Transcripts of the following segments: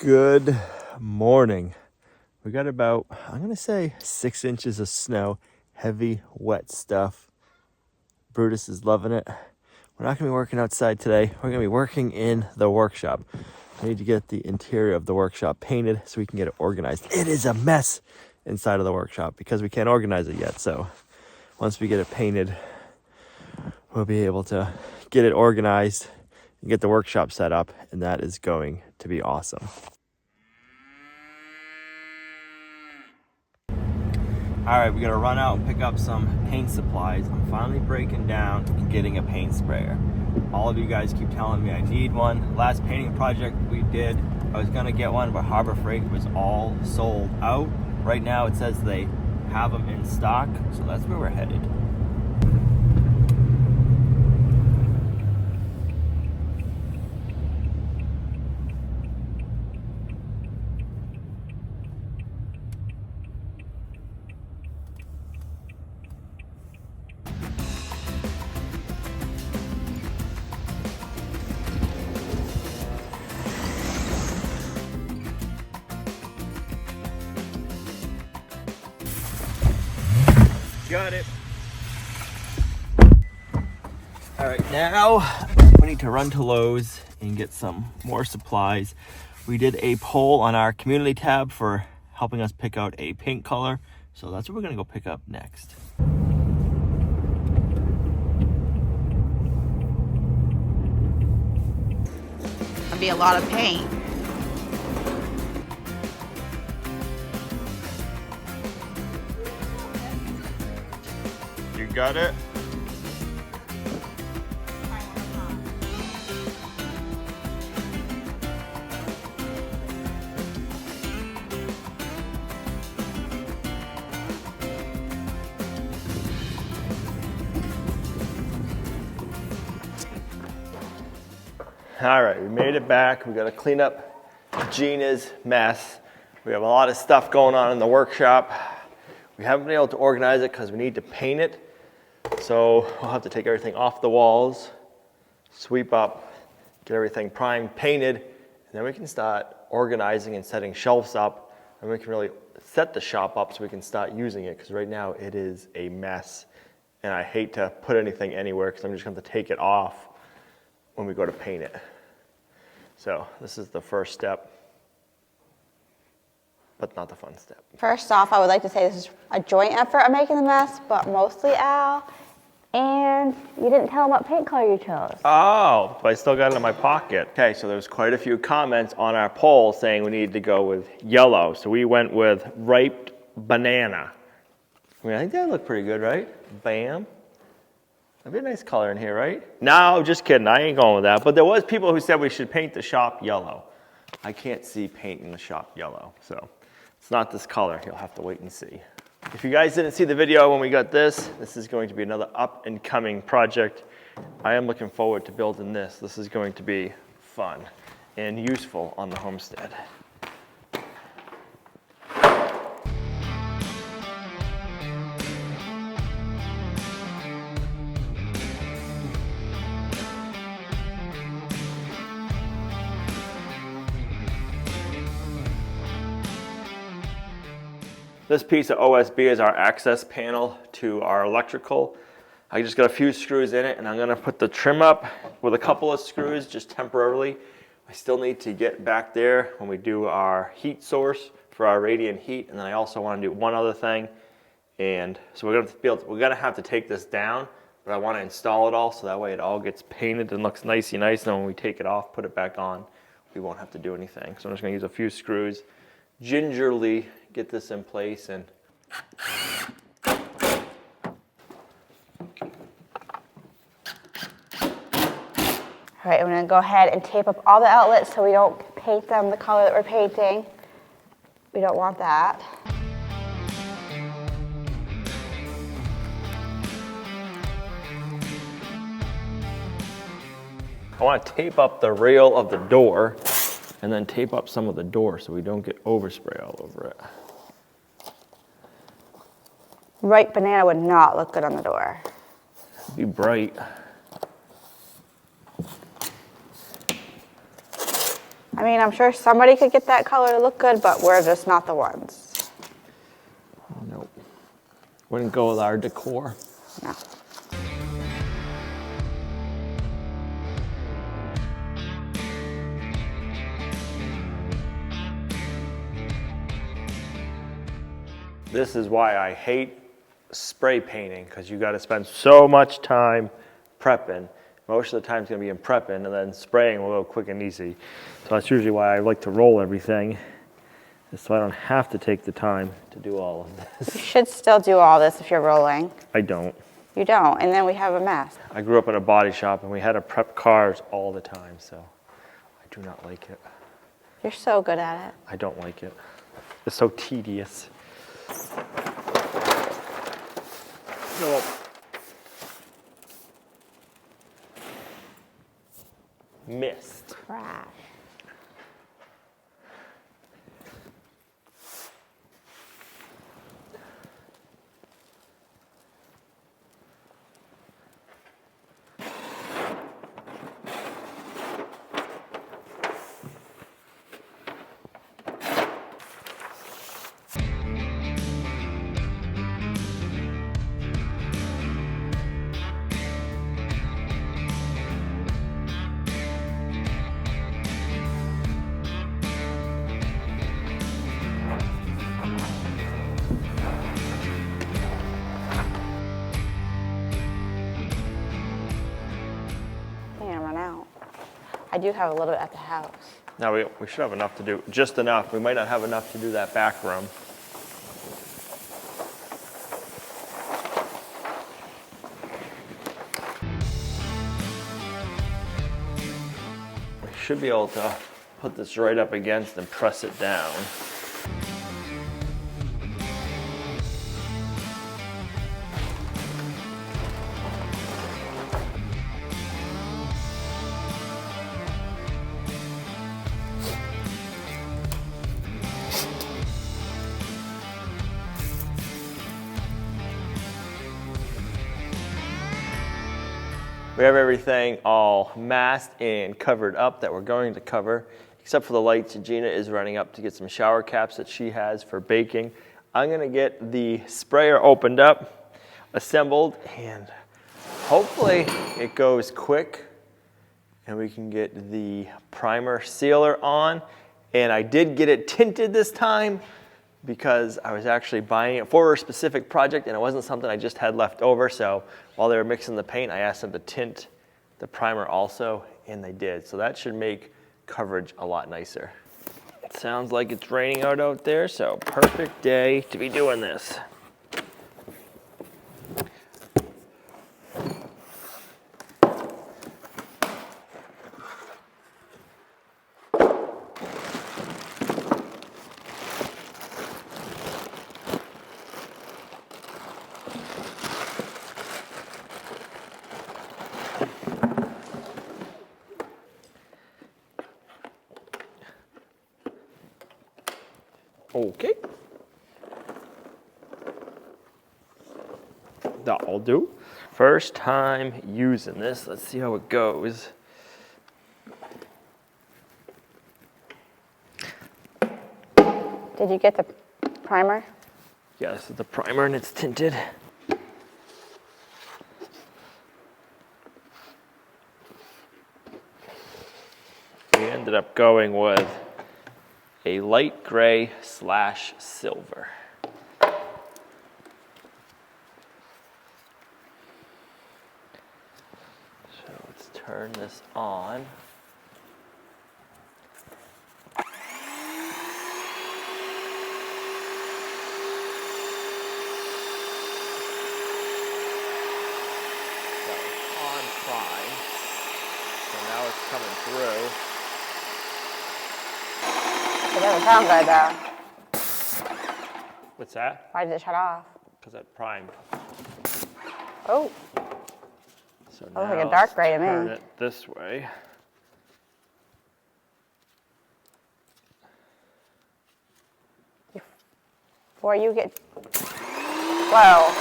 Good morning. We got about, I'm going to say 6 inches of snow, heavy, wet stuff. Brutus is loving it. We're not going to be working outside today. We're going to be working in the workshop. I need to get the interior of the workshop painted so we can get it organized. It is a mess inside of the workshop because we can't organize it yet. So once we get it painted, we'll be able to get it organized and get the workshop set up, and that is going to be awesome. All right, we gotta run out and pick up some paint supplies. I'm finally breaking down and getting a paint sprayer. All of you guys keep telling me I need one. Last painting project we did, I was gonna get one, but Harbor Freight was all sold out. Right now it says they have them in stock, so that's where we're headed. Got it. All right, now we need to run to Lowe's and get some more supplies. We did a poll on our community tab for helping us pick out a paint color, so that's what we're gonna go pick up next. That'd be a lot of paint. You got it? All right, we made it back. We got to clean up Gina's mess. We have a lot of stuff going on in the workshop. We haven't been able to organize it because we need to paint it. So we'll have to take everything off the walls, sweep up, get everything primed, painted, and then we can start organizing and setting shelves up, and we can really set the shop up so we can start using it, because right now it is a mess. And I hate to put anything anywhere because I'm just going to take it off when we go to paint it. So this is the first step, but not the fun step. First off, I would like to say this is a joint effort of making the mess, but mostly Al. And you didn't tell him what paint color you chose. Oh, but I still got it in my pocket. Okay, so there's quite a few comments on our poll saying we needed to go with yellow. So we went with ripe banana. I mean, I think that would look pretty good, right? Bam. That'd be a nice color in here, right? No, just kidding. I ain't going with that. But there was people who said we should paint the shop yellow. I can't see painting the shop yellow, so it's not this color. You'll have to wait and see. If you guys didn't see the video when we got this is going to be another up and coming project. I am looking forward to building this. This is going to be fun and useful on the homestead. This piece of OSB is our access panel to our electrical. I just got a few screws in it, and I'm gonna put the trim up with a couple of screws just temporarily. I still need to get back there when we do our heat source for our radiant heat, and then I also wanna do one other thing. And so we're gonna have to take this down, but I wanna install it all so that way it all gets painted and looks nicey nice, and then when we take it off, put it back on, we won't have to do anything. So I'm just gonna use a few screws, gingerly get this in place. And All right, I'm gonna go ahead and tape up all the outlets so we don't paint them the color that we're painting. We don't want that. I want to tape up the rail of the door and then tape up some of the door so we don't get overspray all over it. Ripe banana would not look good on the door. It'd be bright. I mean, I'm sure somebody could get that color to look good, but we're just not the ones. Nope. Wouldn't go with our decor. No. This is why I hate spray painting, because you got to spend so much time prepping. Most of the time it's going to be in prepping, and then spraying will go quick and easy. So that's usually why I like to roll everything, so I don't have to take the time to do all of this. You should still do all this if you're rolling. I don't. You don't, and then we have a mess. I grew up in a body shop, and we had to prep cars all the time, so I do not like it. You're so good at it. I don't like it. It's so tedious. No. Missed. Trash. I do have a little bit at the house. Now we should have enough to do, just enough. We might not have enough to do that back room. We should be able to put this right up against and press it down. We have everything all masked and covered up that we're going to cover, except for the lights. Gina is running up to get some shower caps that she has for baking. I'm gonna get the sprayer opened up, assembled, and hopefully it goes quick and we can get the primer sealer on. And I did get it tinted this time because I was actually buying it for a specific project and it wasn't something I just had left over. So while they were mixing the paint, I asked them to tint the primer also, and they did. So that should make coverage a lot nicer. It sounds like it's raining out there, so perfect day to be doing this. Okay. That'll do. First time using this. Let's see how it goes. Did you get the primer? Yeah, this is the primer and it's tinted. We ended up going with a light gray / silver. So let's turn this on. So it's on prime. So now it's coming through. It doesn't sound good though. What's that? Why did it shut off? Because it primed. Oh, So looks now like a dark gray to turn me. it this way. before you get, whoa.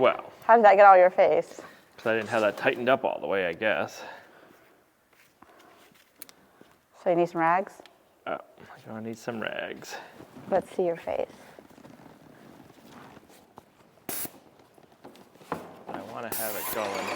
Well, How did that get all your face? because I didn't have that tightened up all the way, I guess. so you need some rags? Oh, I'm gonna need some rags. Let's see your face. I want to have it going.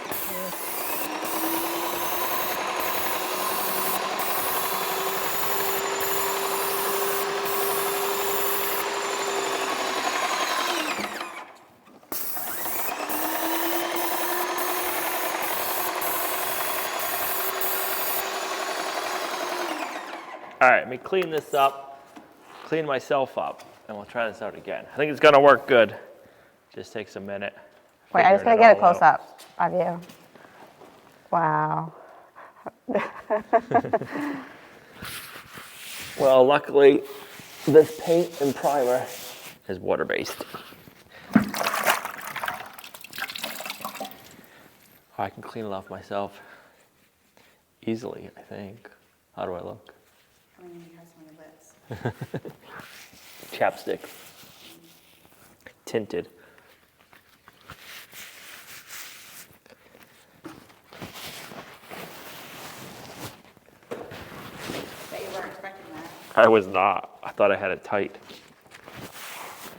All right, let me clean this up, clean myself up, and we'll try this out again. I think it's gonna work good. Just takes a minute. Wait, I just gotta get a close up of you. Wow. Well, luckily, this paint and primer is water-based. I can clean it off myself easily, I think. How do I look? I mean, you have some on your lips. Chapstick. Tinted. Bet you weren't expecting that. I was not. I thought I had it tight,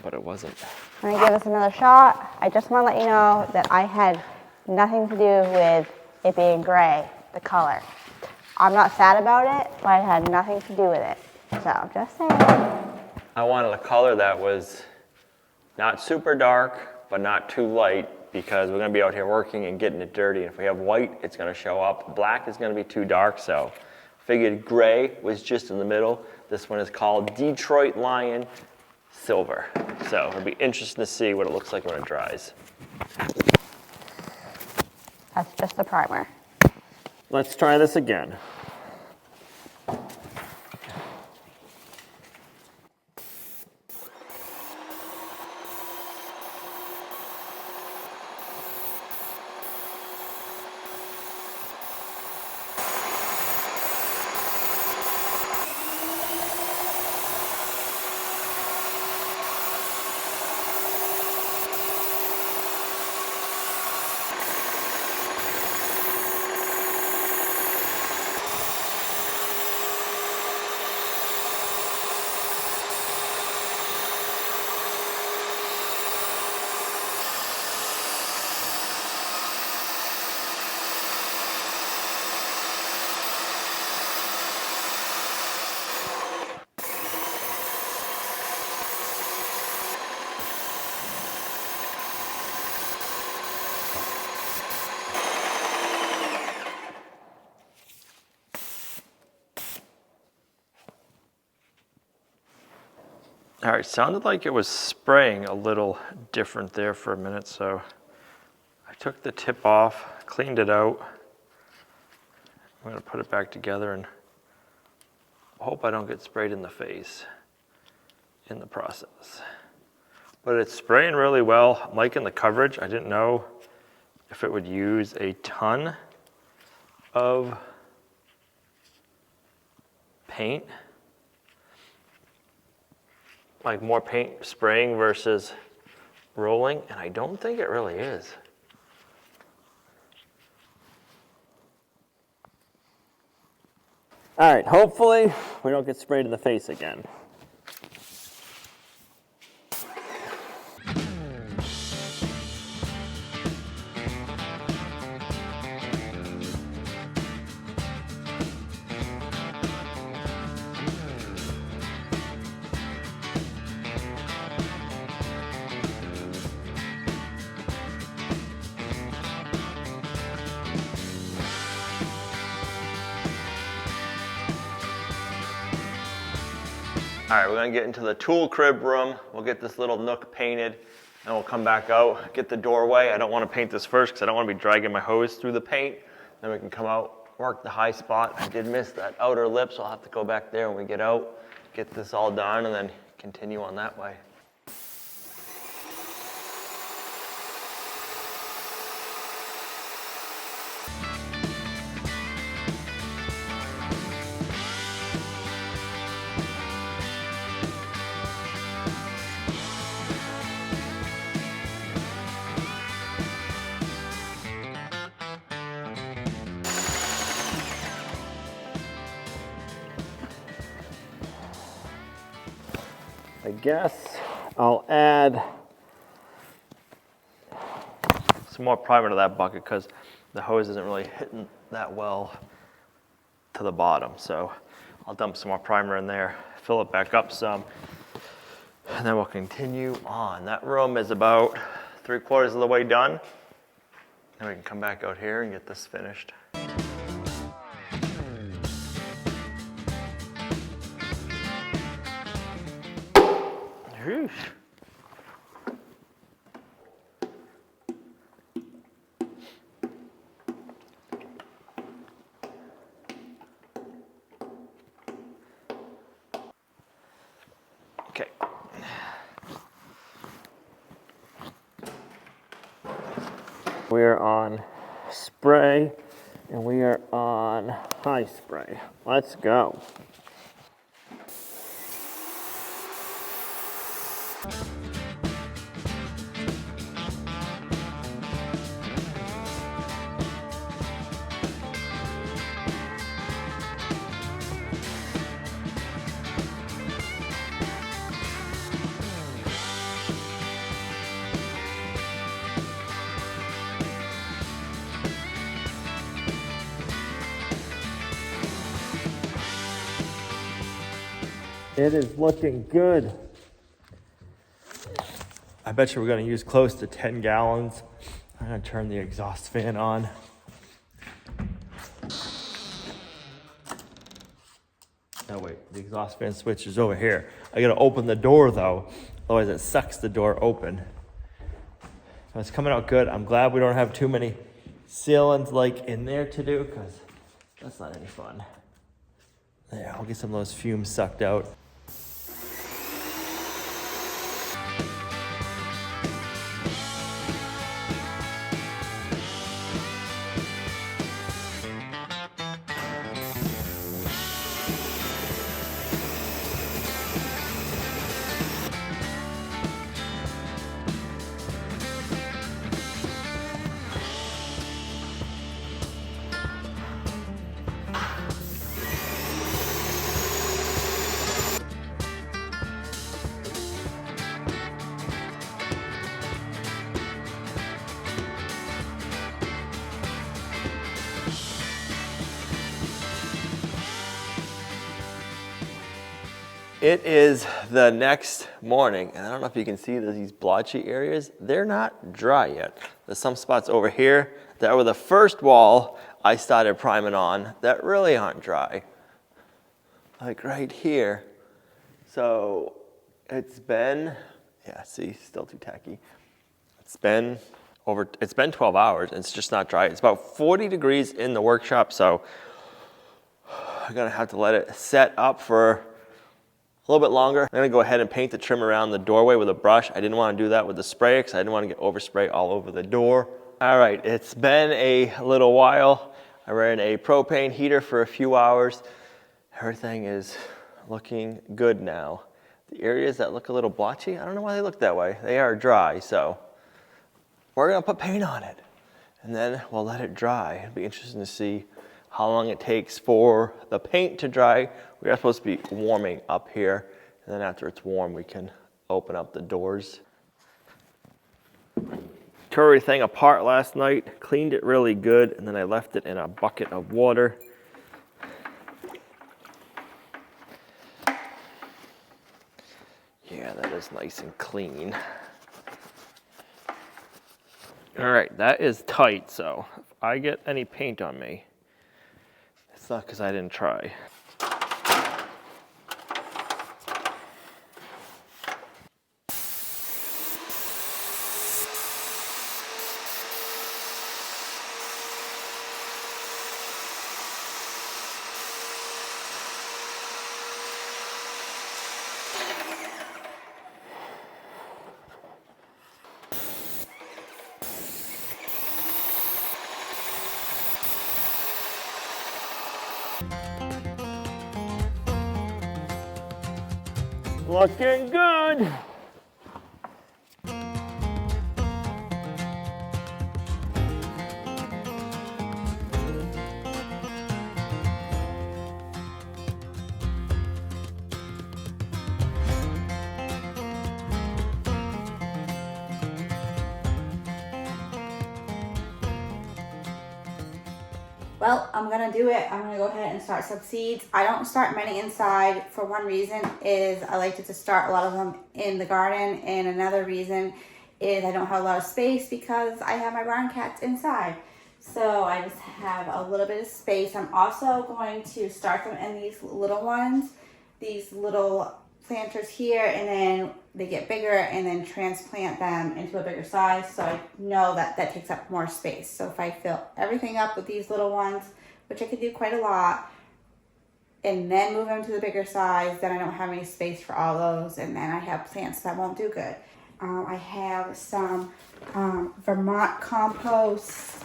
but it wasn't. I'm gonna give this another shot. I just wanna let you know that I had nothing to do with it being gray, the color. I'm not sad about it, but it had nothing to do with it. So, just saying. I wanted a color that was not super dark, but not too light, because we're gonna be out here working and getting it dirty. And if we have white, it's gonna show up. Black is gonna be too dark, so figured gray was just in the middle. This one is called Detroit Lion Silver. So it'll be interesting to see what it looks like when it dries. That's just the primer. Let's try this again. All right, sounded like it was spraying a little different there for a minute, so I took the tip off, cleaned it out. I'm gonna put it back together and hope I don't get sprayed in the face in the process. But it's spraying really well. I'm liking the coverage. I didn't know if it would use a ton of paint. Like more paint spraying versus rolling, and I don't think it really is. All right, hopefully we don't get sprayed in the face again. All right, we're gonna get into the tool crib room. We'll get this little nook painted, and we'll come back out, get the doorway. I don't wanna paint this first because I don't wanna be dragging my hose through the paint. Then we can come out, work the high spot. I did miss that outer lip, so I'll have to go back there when we get out, get this all done, and then continue on that way. I guess I'll add some more primer to that bucket because the hose isn't really hitting that well to the bottom. So I'll dump some more primer in there, fill it back up some, and then we'll continue on. That room is about 3/4 of the way done. And we can come back out here and get this finished. Whew. Okay. We're on spray and we are on high spray. Let's go. It is looking good. I bet you we're gonna use close to 10 gallons. I'm gonna turn the exhaust fan on. Oh wait, the exhaust fan switch is over here. I gotta open the door though, otherwise it sucks the door open. So it's coming out good. I'm glad we don't have too many sealants like in there to do, because that's not any fun. There, I'll get some of those fumes sucked out. It is the next morning, and I don't know if you can see these blotchy areas. They're not dry yet. There's some spots over here that were the first wall I started priming on that really aren't dry. Like right here. So it's been, yeah, see, still too tacky. It's been 12 hours and it's just not dry. It's about 40 degrees in the workshop, so I'm gonna have to let it set up for a little bit longer. I'm gonna go ahead and paint the trim around the doorway with a brush. I didn't wanna do that with the spray because I didn't wanna get overspray all over the door. All right, it's been a little while. I ran a propane heater for a few hours. Everything is looking good now. The areas that look a little blotchy, I don't know why they look that way. They are dry, so we're gonna put paint on it and then we'll let it dry. It'll be interesting to see how long it takes for the paint to dry. We are supposed to be warming up here, and then after it's warm, we can open up the doors. Tore everything apart last night, cleaned it really good, and then I left it in a bucket of water. Yeah, that is nice and clean. All right, that is tight, so if I get any paint on me, it's not because I didn't try. Looking good. Well, I'm gonna do it. I'm gonna go ahead and start some seeds. I don't start many inside for one reason is I like to start a lot of them in the garden, and another reason is I don't have a lot of space because I have my barn cats inside. So I just have a little bit of space. I'm also going to start them in these little ones, these little planters here, and then they get bigger and then transplant them into a bigger size. So I know that that takes up more space. So if I fill everything up with these little ones, which I could do quite a lot, and then move them to the bigger size, then I don't have any space for all those, and then I have plants that won't do good. I have some Vermont compost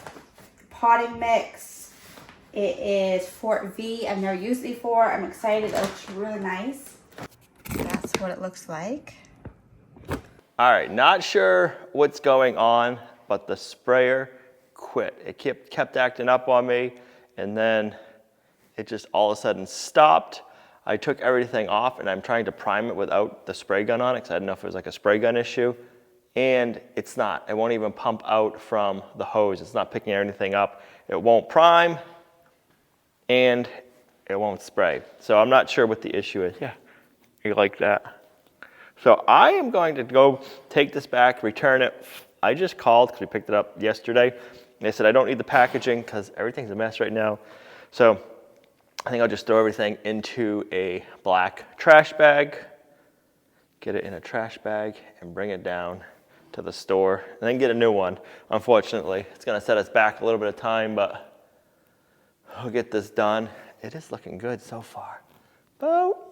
potting mix. It is Fort V. I've never used it before. I'm excited. It looks really nice. That's what it looks like. All right, not sure what's going on, but the sprayer quit. It kept acting up on me, and then it just all of a sudden stopped. I took everything off, and I'm trying to prime it without the spray gun on it, because I didn't know if it was like a spray gun issue, and it's not. It won't even pump out from the hose. It's not picking anything up. It won't prime, and it won't spray. So I'm not sure what the issue is. Yeah, you like that? So I am going to go take this back, return it. I just called because we picked it up yesterday. They said I don't need the packaging because everything's a mess right now. So I think I'll just throw everything into a black trash bag, get it in a trash bag, and bring it down to the store, and then get a new one. Unfortunately, it's going to set us back a little bit of time, but we'll get this done. It is looking good so far. About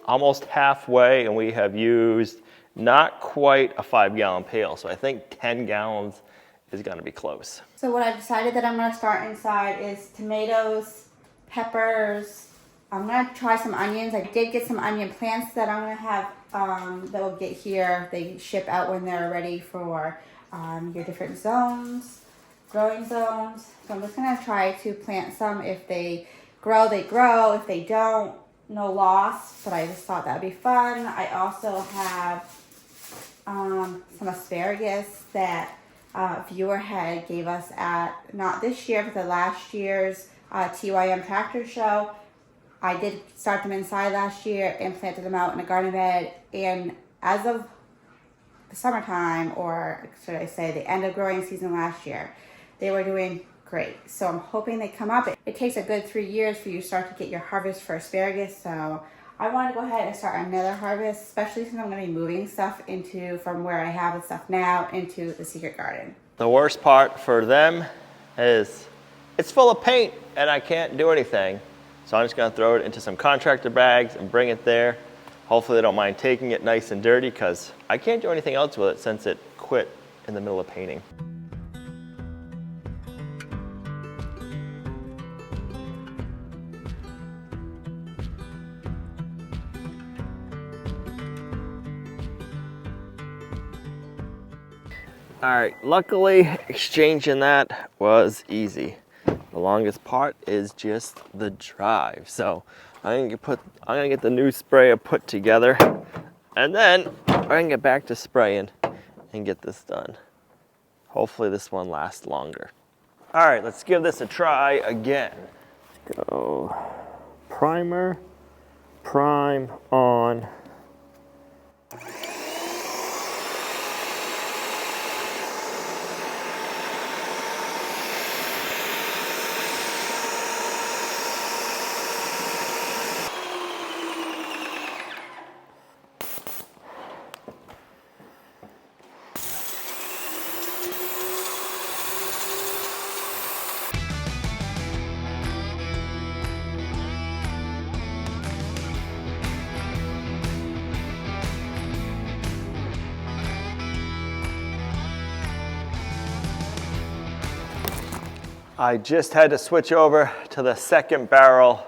almost halfway, and we have used not quite a 5-gallon pail, so I think 10 gallons is going to be close. So what I decided that I'm going to start inside is tomatoes, peppers. I'm going to try some onions. I did get some onion plants that I'm going to have that will get here. They ship out when they're ready for your different zones, growing zones. So I'm just going to try to plant some. If they grow, they grow. If they don't, no loss. But I just thought that would be fun. I also have some asparagus that viewer had gave us at, not this year, but the last year's TYM tractor show. I did start them inside last year and planted them out in a garden bed, and as of the summertime, or should I say the end of growing season last year, they were doing great. So I'm hoping they come up. It takes a good 3 years for you to start to get your harvest for asparagus, so I want to go ahead and start another harvest, especially since I'm going to be moving stuff from where I have the stuff now into the secret garden. The worst part for them is it's full of paint and I can't do anything. So I'm just going to throw it into some contractor bags and bring it there. Hopefully they don't mind taking it nice and dirty, because I can't do anything else with it since it quit in the middle of painting. All right, luckily exchanging that was easy. The longest part is just the drive. So I'm gonna get the new sprayer put together, and then I can get back to spraying and get this done. Hopefully this one lasts longer. All right, let's give this a try again. Let's go primer, prime on. I just had to switch over to the second barrel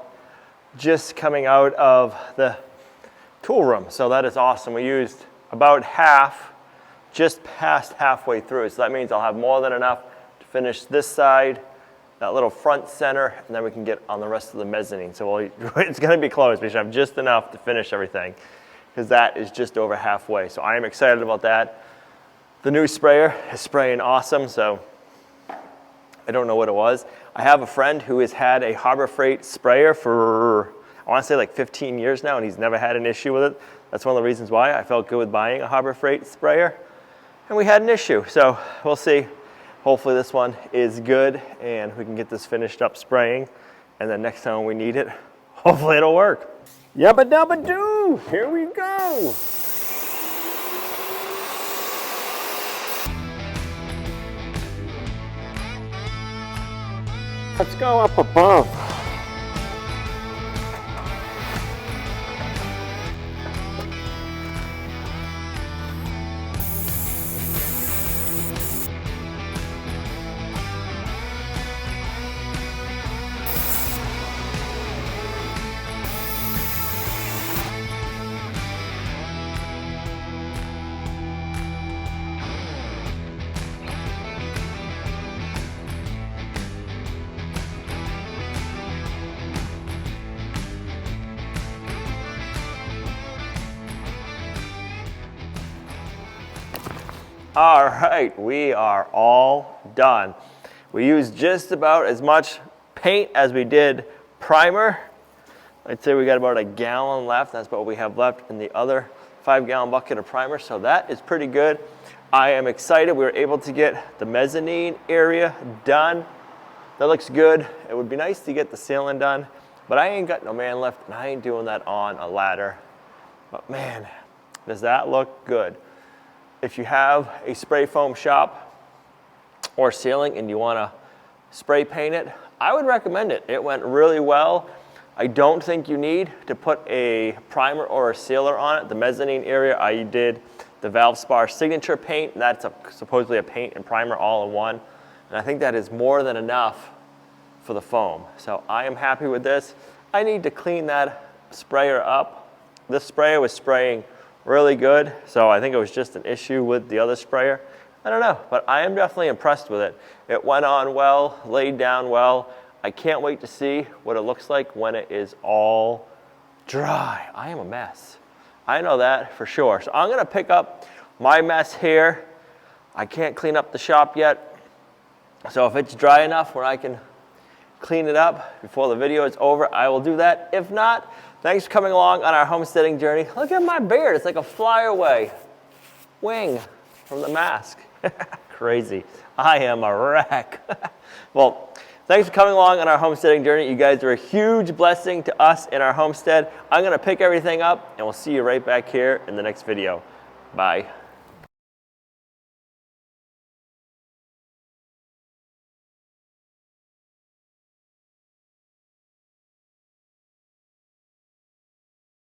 just coming out of the tool room. So that is awesome. We used about half, just past halfway through. So that means I'll have more than enough to finish this side, that little front center, and then we can get on the rest of the mezzanine. So it's gonna be close. We should have just enough to finish everything, because that is just over halfway. So I am excited about that. The new sprayer is spraying awesome, so I don't know what it was. I have a friend who has had a Harbor Freight sprayer for, I want to say like 15 years now, and he's never had an issue with it. That's one of the reasons why I felt good with buying a Harbor Freight sprayer. And we had an issue, so we'll see. Hopefully this one is good and we can get this finished up spraying, and then next time we need it, hopefully it'll work. Yabba dabba doo, here we go. Let's go up above. All right, we are all done. We used just about as much paint as we did primer. I'd say we got about a gallon left. That's what we have left in the other 5-gallon bucket of primer, so that is pretty good. I am excited we were able to get the mezzanine area done. That looks good. It would be nice to get the ceiling done, but I ain't got no man lift, and I ain't doing that on a ladder. But man, does that look good. If you have a spray foam shop or ceiling and you want to spray paint it, I would recommend it. It went really well. I don't think you need to put a primer or a sealer on it. The mezzanine area, I did the Valspar signature paint. That's supposedly a paint and primer all in one. And I think that is more than enough for the foam. So I am happy with this. I need to clean that sprayer up. This sprayer was spraying really good, so I think it was just an issue with the other sprayer. I don't know, but I am definitely impressed with it. It went on well, laid down well. I can't wait to see what it looks like when it is all dry. I am a mess. I know that for sure. So I'm gonna pick up my mess here. I can't clean up the shop yet. So if it's dry enough where I can clean it up before the video is over, I will do that. If not, thanks for coming along on our homesteading journey. Look at my beard, it's like a flyaway wing from the mask. Crazy, I am a wreck. Well, thanks for coming along on our homesteading journey. You guys are a huge blessing to us in our homestead. I'm gonna pick everything up and we'll see you right back here in the next video. Bye.